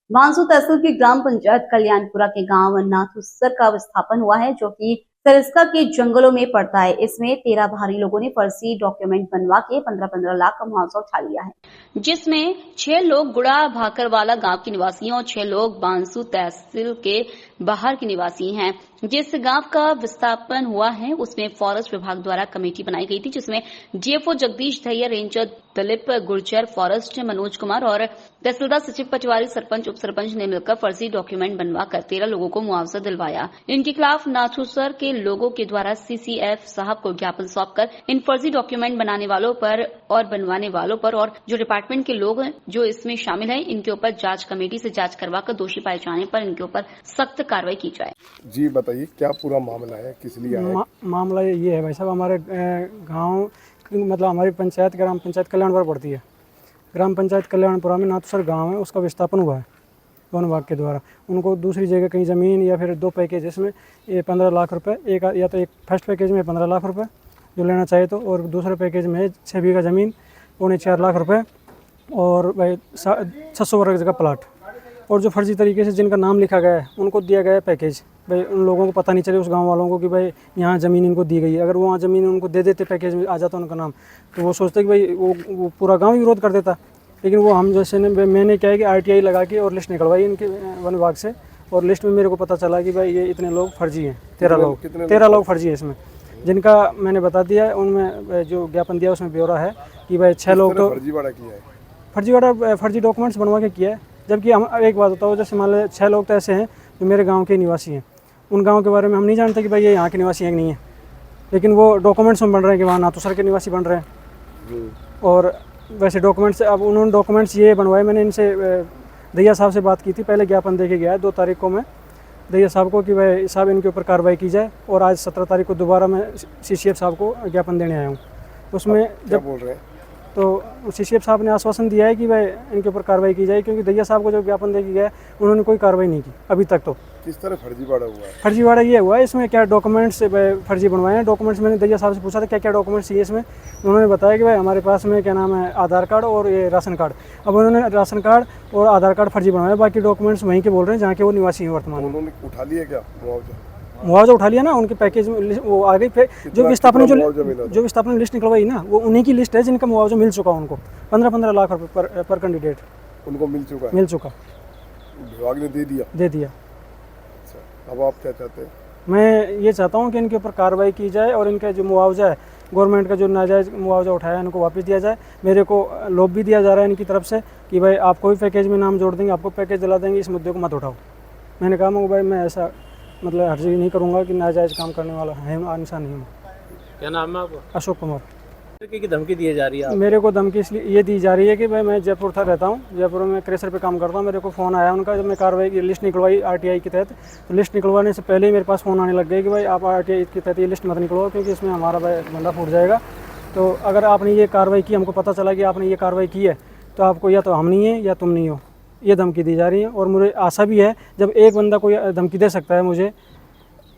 बांसु तहसील की ग्राम पंचायत कल्याणपुरा के गांव नाथुसर का विस्थापन हुआ है, जो कि सरिस्का के जंगलों में पड़ता है। इसमें 13 भारी लोगों ने फर्जी डॉक्यूमेंट बनवा के 15-15 लाख का मुआवजा उठा लिया है, जिसमें 6 लोग गुड़ा भाकरवाला गांव के निवासी हैं और 6 लोग बांसु तहसील के बाहर के निवासी हैं। जिस गांव का विस्थापन हुआ है उसमें फॉरेस्ट विभाग द्वारा कमेटी बनाई गई थी, जिसमें DFO Jagdish Dahiya, ranger Dilip Gurjar, forest Manoj Kumar और तहसीलदार सचिव पटवारी, सरपंच उप सरपंच ने मिलकर फर्जी डॉक्यूमेंट बनवाकर 13 लोगों को मुआवजा दिलवाया। इनके खिलाफ नाथुसर के लोगों के द्वारा सीसीएफ साहब को ज्ञापन सौंपकर इन फर्जी डॉक्यूमेंट बनाने वालों पर और बनवाने वालों पर और जो डिपार्टमेंट के लोग हैं जो इसमें शामिल हैं, इनके ऊपर जांच कमेटी से जांच करवाकर दोषी पाए जाने पर इनके ऊपर सख्त कार्रवाई की जाए। जी बताइए, क्या पूरा मामला है, किस लिए आए? मामला ये है भाई साहब, हमारे गांव मतलब हमारी पंचायत ग्राम पंचायत कल्याणपुरा पड़ती है। ग्राम पंचायत कल्याणपुरा में नाथुसर गांव है, उसका विस्थापन हुआ है वन विभाग के द्वारा। उनको दूसरी जगह कहीं ज़मीन या फिर 2 पैकेज, इसमें ये 15 लाख रुपए, एक या तो एक फर्स्ट पैकेज में 15 लाख रुपए जो लेना चाहिए तो, और दूसरे पैकेज में 6 बीघा ज़मीन 4.25 लाख रुपए और भाई 600 वर्ग का प्लाट। और जो फर्जी तरीके से जिनका नाम लिखा गया है उनको दिया गया है पैकेज। भाई उन लोगों को पता नहीं चले, उस गांव वालों को, कि भाई यहाँ ज़मीन इनको दी गई है। अगर वो वहाँ ज़मीन उनको दे देते, पैकेज में आ जाता उनका नाम, तो वो सोचते कि भाई वो पूरा गांव ही विरोध कर देता। लेकिन वो हम जैसे मैंने क्या है कि आरटीआई लगा के और लिस्ट निकलवाई इनके वन विभाग से, और लिस्ट में मेरे को पता चला कि भाई ये इतने लोग फर्जी हैं। 13 लोग फर्जी हैं इसमें, जिनका मैंने बता दिया है। उनमें जो ज्ञापन दिया उसमें ब्यौरा है कि भाई 6 लोग तो फर्जीवाड़ा किया है, फर्जी डॉक्यूमेंट्स बनवा के किया है। जबकि हम एक बात बताओ, जैसे मान लो 6 लोग तो ऐसे हैं जो मेरे गांव के निवासी हैं। उन गांव के बारे में हम नहीं जानते कि भाई ये यहाँ के निवासी हैं कि नहीं है, लेकिन वो डॉक्यूमेंट्स में बन रहे हैं कि वहाँ नाथुसर के निवासी बन रहे हैं। और वैसे डॉक्यूमेंट्स, अब उन्होंने डॉक्यूमेंट्स ये बनवाए। मैंने इनसे दहिया साहब से बात की थी, पहले ज्ञापन दे के गया है 2 तारीख को मैं दहिया साहब को कि भाई साहब इनके ऊपर कार्रवाई की जाए। और आज 17 तारीख को दोबारा मैं सीसीएफ साहब को ज्ञापन देने आया हूँ। उसमें क्या बोल रहे हैं? तो सीसीएफ साहब ने आश्वासन दिया है कि भाई इनके ऊपर कार्रवाई की जाए, क्योंकि दहिया साहब को जो ज्ञापन दे के गया उन्होंने कोई कार्रवाई नहीं की अभी तक। तो किस तरह फर्जीवाड़ा हुआ है? फर्जीवाड़ा ये हुआ है, इसमें क्या डॉक्यूमेंट्स फर्जी बनवाए हैं। डॉक्यूमेंट्स मैंने दहिया साहब से पूछा था क्या क्या डॉक्यूमेंट्स चाहिए इसमें। उन्होंने बताया कि भाई हमारे पास में क्या नाम है, आधार कार्ड और ये राशन कार्ड। अब उन्होंने राशन कार्ड और आधार कार्ड फर्जी बनवाया, बाकी डॉक्यूमेंट्स वहीं के बोल रहे हैं जहाँ के वो निवासी हैं वर्तमान में। उन्होंने उठा लिया क्या मुआवजा उठा लिया ना, उनके पैकेज में वो आ गई। जो विस्थापन लिस्ट निकलवाई ना, वो उन्हीं की लिस्ट है जिनका मुआवजा मिल चुका उनको। 15-15 लाख रुपए पर कैंडिडेट उनको मिल चुका। विभाग ने दे दिया। अच्छा, अब आप क्या चाहते हैं? मैं ये चाहता हूँ कि इनके ऊपर कार्रवाई की जाए और इनका जो मुआवजा है, गवर्नमेंट का जो नाजायज़ मुआवजा उठाया है, इनको वापस दिया जाए। मेरे को लोभ भी दिया जा रहा है इनकी तरफ से कि भाई आप कोई पैकेज में नाम जोड़ देंगे, आपको पैकेज दिला देंगे, इस मुद्दे को मत उठाओ। मैंने कहा भाई मैं ऐसा मतलब हर्जी नहीं करूँगा कि नाजायज़ काम करने वाला है इंसान नहीं हूँ। क्या नाम है आपका? अशोक कुमार। की धमकी दी जा रही है? मेरे को धमकी इसलिए ये दी जा रही है कि भाई मैं जयपुर रहता हूँ, जयपुर में क्रेशर पे काम करता हूँ। मेरे को फ़ोन आया उनका, जब मैं कार्रवाई की लिस्ट निकलवाई आरटीआई के तहत, तो लिस्ट निकलवाने से पहले ही मेरे पास फ़ोन आने लग गए कि भाई आप आरटीआई के तहत ये लिस्ट मत निकलवाओ, क्योंकि इसमें हमारा भाई बंदा फूट जाएगा। तो अगर आपने ये कार्रवाई की, हमको पता चला कि आपने ये कार्रवाई की है, तो आपको या तो हम नहीं है या तुम नहीं हो, ये धमकी दी जा रही है। और मुझे आशा भी है, जब एक बंदा कोई धमकी दे सकता है मुझे,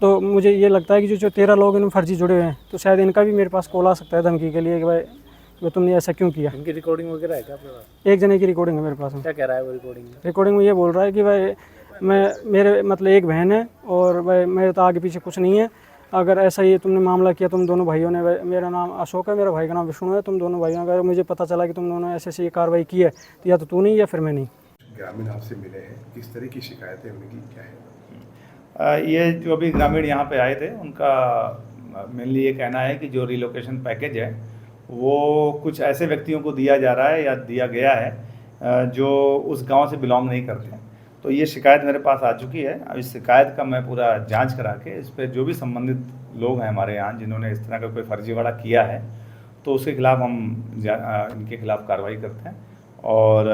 तो मुझे ये लगता है कि जो 13 लोग इनमें फर्जी जुड़े हुए हैं, तो शायद इनका भी मेरे पास कॉल आ सकता है धमकी के लिए कि भाई वो तुमने ऐसा क्यों किया। इनकी रिकॉर्डिंग वगैरह है क्या आपके पास? एक जने की रिकॉर्डिंग है मेरे पास में। क्या कह रहा है वो रिकॉर्डिंग में? रिकॉर्डिंग में ये बोल रहा है कि भाई मेरे मतलब एक बहन है और भाई मेरे तो आगे पीछे कुछ नहीं है। अगर ऐसा ही तुमने मामला किया, तुम दोनों भाइयों ने, मेरा नाम अशोक है, मेरा भाई का नाम विष्णु है, तुम दोनों भाइयों, अगर मुझे पता चला कि तुम दोनों ऐसे ये कार्रवाई की है, तो या तो तू नहीं या फिर मैं नहीं। ग्रामीण आपसे मिले हैं, किस तरह की शिकायतें उनकी क्या है? ये जो अभी ग्रामीण यहाँ पे आए थे, उनका मेनली ये कहना है कि जो रिलोकेशन पैकेज है वो कुछ ऐसे व्यक्तियों को दिया जा रहा है या दिया गया है जो उस गांव से बिलोंग नहीं करते हैं। तो ये शिकायत मेरे पास आ चुकी है। अब इस शिकायत का मैं पूरा जांच करा के इस पर जो भी संबंधित लोग हैं हमारे यहाँ जिन्होंने इस तरह का कोई फर्जीवाड़ा किया है, तो उसके खिलाफ हम इनके खिलाफ कार्रवाई करते हैं। और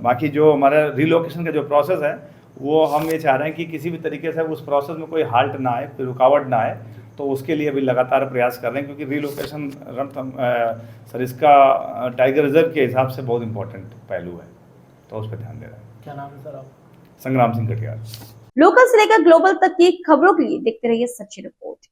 बाकी जो हमारा रिलोकेशन का जो प्रोसेस है, वो हम ये चाह रहे हैं कि किसी भी तरीके से उस प्रोसेस में कोई हाल्ट ना आए, कोई रुकावट ना आए। तो उसके लिए अभी लगातार प्रयास कर रहे हैं, क्योंकि रिलोकेशन सरिस्का टाइगर रिजर्व के हिसाब से बहुत इंपॉर्टेंट पहलू है, तो उस पर ध्यान दे रहे हैं। क्या नाम है सर आप? संग्राम सिंह कटियार। लोकल से लेकर ग्लोबल तक की खबरों के लिए देखते रहिए सच्ची रिपोर्ट।